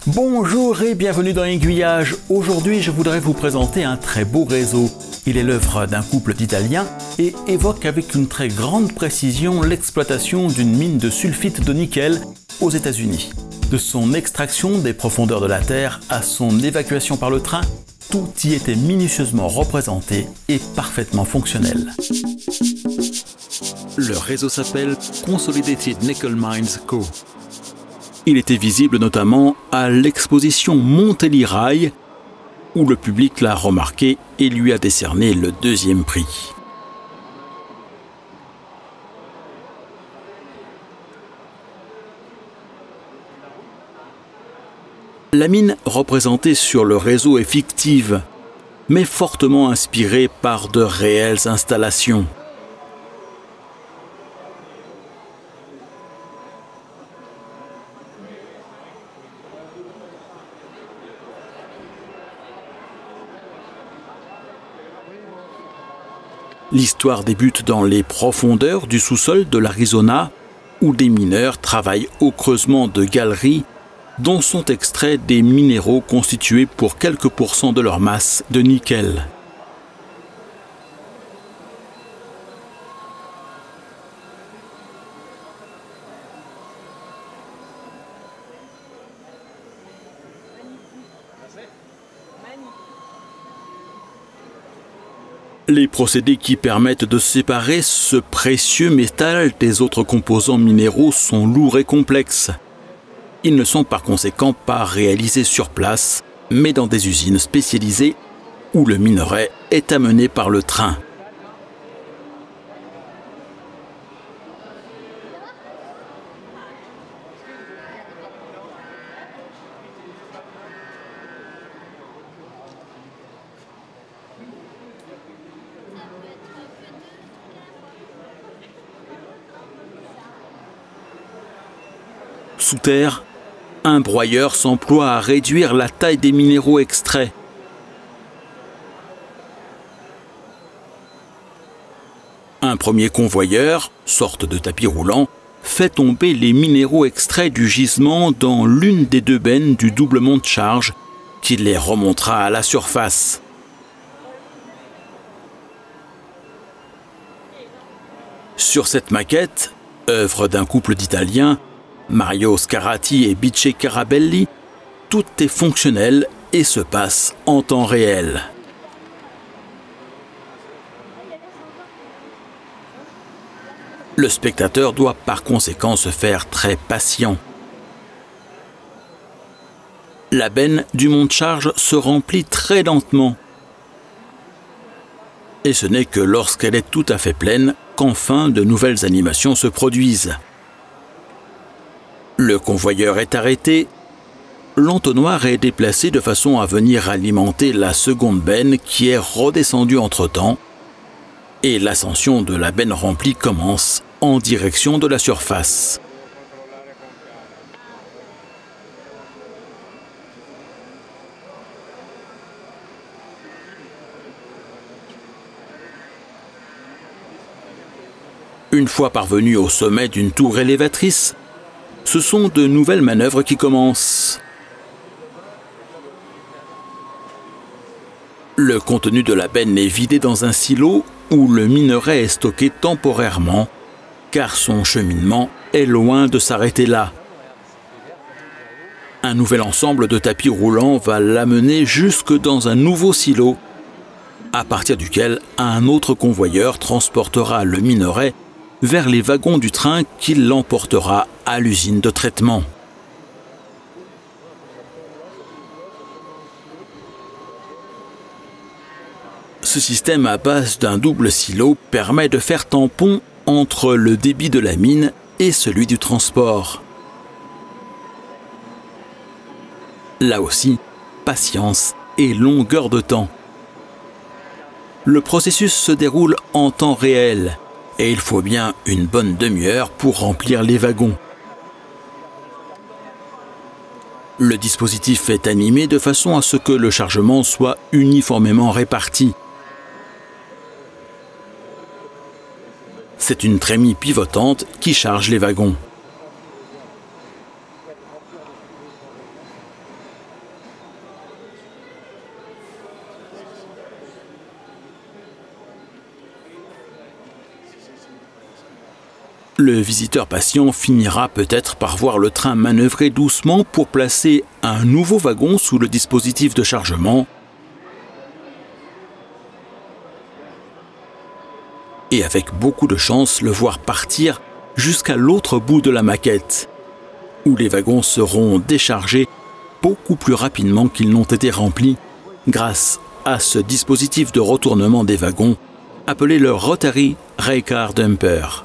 Bonjour et bienvenue dans Aiguillage. Aujourd'hui, je voudrais vous présenter un très beau réseau. Il est l'œuvre d'un couple d'Italiens et évoque avec une très grande précision l'exploitation d'une mine de sulfite de nickel aux États-Unis. De son extraction des profondeurs de la Terre à son évacuation par le train, tout y était minutieusement représenté et parfaitement fonctionnel. Le réseau s'appelle Consolidated Nickel Mines Co. Il était visible notamment à l'exposition Montéli-Rail, où le public l'a remarqué et lui a décerné le 2e prix. La mine représentée sur le réseau est fictive, mais fortement inspirée par de réelles installations. L'histoire débute dans les profondeurs du sous-sol de l'Arizona, où des mineurs travaillent au creusement de galeries dont sont extraits des minéraux constitués pour quelques pourcents de leur masse de nickel. Les procédés qui permettent de séparer ce précieux métal des autres composants minéraux sont lourds et complexes. Ils ne sont par conséquent pas réalisés sur place, mais dans des usines spécialisées où le minerai est amené par le train. Sous terre, un broyeur s'emploie à réduire la taille des minéraux extraits. Un premier convoyeur, sorte de tapis roulant, fait tomber les minéraux extraits du gisement dans l'une des 2 bennes du doublement de charge qui les remontera à la surface. Sur cette maquette, œuvre d'un couple d'Italiens, Mario Scarratti et Bice Carabelli, tout est fonctionnel et se passe en temps réel. Le spectateur doit par conséquent se faire très patient. La benne du monte-charge se remplit très lentement. Et ce n'est que lorsqu'elle est tout à fait pleine qu'enfin de nouvelles animations se produisent. Le convoyeur est arrêté, l'entonnoir est déplacé de façon à venir alimenter la seconde benne qui est redescendue entre-temps, et l'ascension de la benne remplie commence en direction de la surface. Une fois parvenu au sommet d'une tour élévatrice, ce sont de nouvelles manœuvres qui commencent. Le contenu de la benne est vidé dans un silo où le minerai est stocké temporairement, car son cheminement est loin de s'arrêter là. Un nouvel ensemble de tapis roulants va l'amener jusque dans un nouveau silo, à partir duquel un autre convoyeur transportera le minerai vers les wagons du train qui l'emportera à l'usine de traitement. Ce système à base d'un double silo permet de faire tampon entre le débit de la mine et celui du transport. Là aussi, patience et longueur de temps. Le processus se déroule en temps réel et il faut bien une bonne demi-heure pour remplir les wagons. Le dispositif est animé de façon à ce que le chargement soit uniformément réparti. C'est une trémie pivotante qui charge les wagons. Le visiteur patient finira peut-être par voir le train manœuvrer doucement pour placer un nouveau wagon sous le dispositif de chargement et avec beaucoup de chance le voir partir jusqu'à l'autre bout de la maquette, où les wagons seront déchargés beaucoup plus rapidement qu'ils n'ont été remplis grâce à ce dispositif de retournement des wagons appelé le Rotary Railcar Dumper.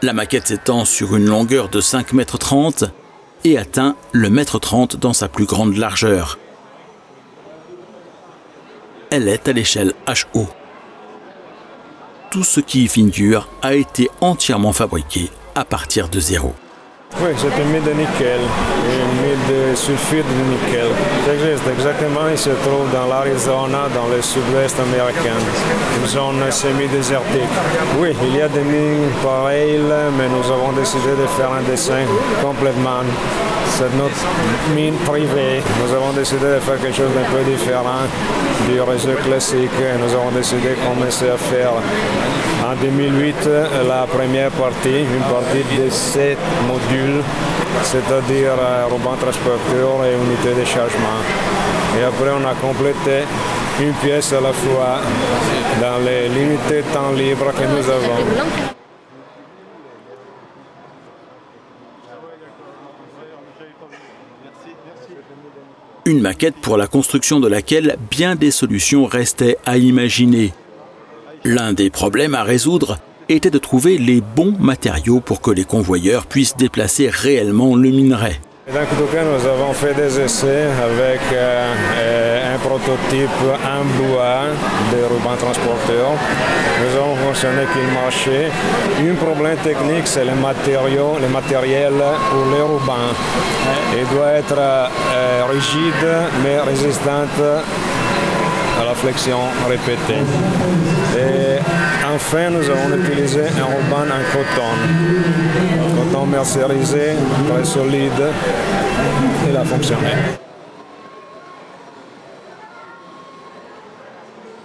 La maquette s'étend sur une longueur de 5,30 m et atteint le 1,30 m dans sa plus grande largeur. Elle est à l'échelle HO. Tout ce qui y figure a été entièrement fabriqué à partir de zéro. Oui, c'est une mine de nickel, une mine de sulfure de nickel. Ça existe exactement, il se trouve dans l'Arizona, dans le sud-ouest américain, une zone semi-désertique. Oui, il y a des mines pareilles, mais nous avons décidé de faire un dessin complètement. C'est notre mine privée. Nous avons décidé de faire quelque chose d'un peu différent du réseau classique. Nous avons décidé de commencer à faire en 2008 la première partie, une partie de 7 modules, c'est-à-dire ruban transporteur et unité de chargement. Et après on a complété une pièce à la fois dans les limités de temps libre que nous avons. Une maquette pour la construction de laquelle bien des solutions restaient à imaginer. L'un des problèmes à résoudre était de trouver les bons matériaux pour que les convoyeurs puissent déplacer réellement le minerai. En tout cas, nous avons fait des essais avec un prototype en bois de ruban transporteur. Nous avons fonctionné qu'il marchait. Un problème technique, c'est le matériel pour les rubans. Il doit être rigide mais résistant à la flexion répétée. Et enfin, nous avons utilisé un ruban en coton mercerisé, très solide. Il a fonctionné.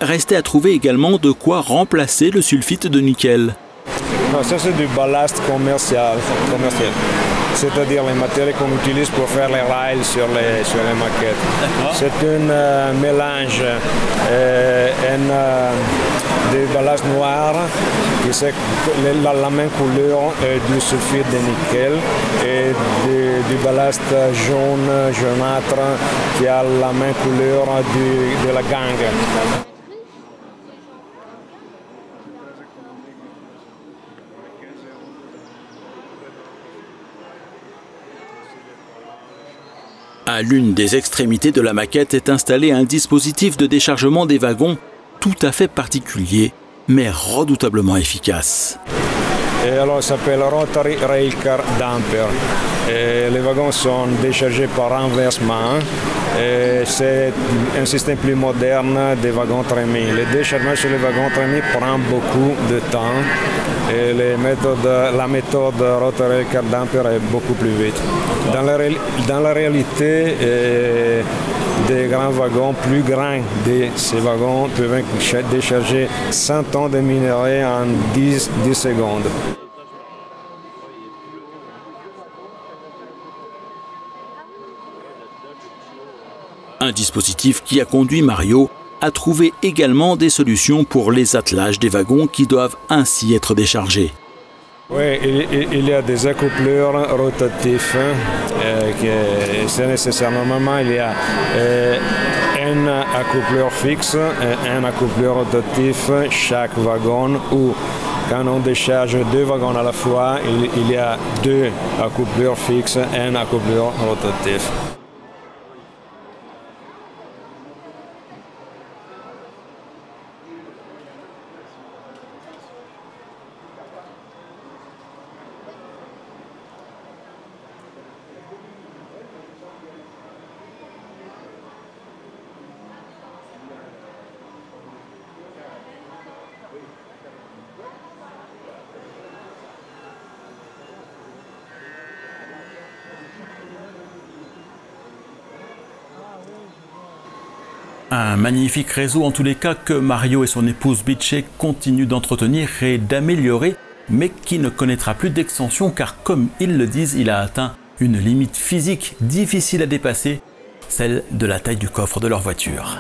Restait à trouver également de quoi remplacer le sulfite de nickel. Non, ça c'est du ballast commercial. C'est-à-dire les matériaux qu'on utilise pour faire les rails sur les maquettes. C'est un mélange de ballast noir qui c'est la même couleur du sulfite de nickel et du ballast jaunâtre qui a la même couleur de la gangue. À l'une des extrémités de la maquette est installé un dispositif de déchargement des wagons tout à fait particulier, mais redoutablement efficace. Et alors, ça s'appelle Rotary Railcar Dumper. Et les wagons sont déchargés par renversement. C'est un système plus moderne des wagons trémies. Le déchargement sur les wagons trémies prend beaucoup de temps. Et la méthode Rotary Railcar Dumper est beaucoup plus vite. Dans la réalité, des grands wagons plus grands de ces wagons peuvent décharger 100 tonnes de minerai en 10 secondes. Un dispositif qui a conduit Mario à trouver également des solutions pour les attelages des wagons qui doivent ainsi être déchargés. Oui, il y a des accoupleurs rotatifs. C'est nécessaire. Normalement, il y a un accoupleur fixe et un accoupleur rotatif chaque wagon, ou quand on décharge deux wagons à la fois, il y a deux accoupleurs fixes et un accoupleur rotatif. Un magnifique réseau en tous les cas que Mario et son épouse Biche continuent d'entretenir et d'améliorer, mais qui ne connaîtra plus d'extension car comme ils le disent, il a atteint une limite physique difficile à dépasser, celle de la taille du coffre de leur voiture.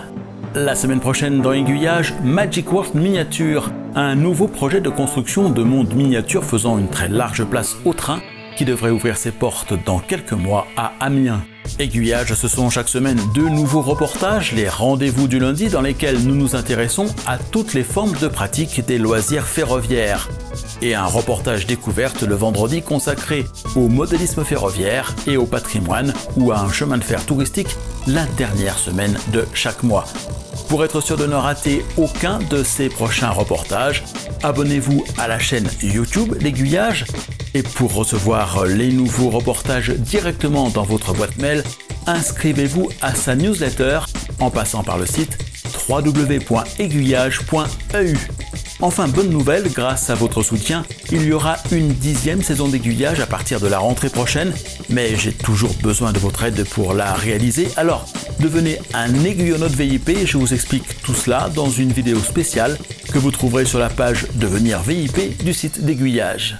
La semaine prochaine dans Aiguillage, Magic World Miniature, un nouveau projet de construction de monde miniature faisant une très large place au train qui devrait ouvrir ses portes dans quelques mois à Amiens. Aiguillage, ce sont chaque semaine 2 nouveaux reportages, les rendez-vous du lundi dans lesquels nous nous intéressons à toutes les formes de pratique des loisirs ferroviaires. Et un reportage découverte le vendredi consacré au modélisme ferroviaire et au patrimoine ou à un chemin de fer touristique la dernière semaine de chaque mois. Pour être sûr de ne rater aucun de ces prochains reportages, abonnez-vous à la chaîne YouTube L'Aiguillage. Et pour recevoir les nouveaux reportages directement dans votre boîte mail, inscrivez-vous à sa newsletter en passant par le site www.aiguillage.eu. Enfin, bonne nouvelle, grâce à votre soutien, il y aura une 10e saison d'Aiguillage à partir de la rentrée prochaine, mais j'ai toujours besoin de votre aide pour la réaliser, alors devenez un aiguillonnaute VIP et je vous explique tout cela dans une vidéo spéciale que vous trouverez sur la page Devenir VIP du site d'Aiguillage.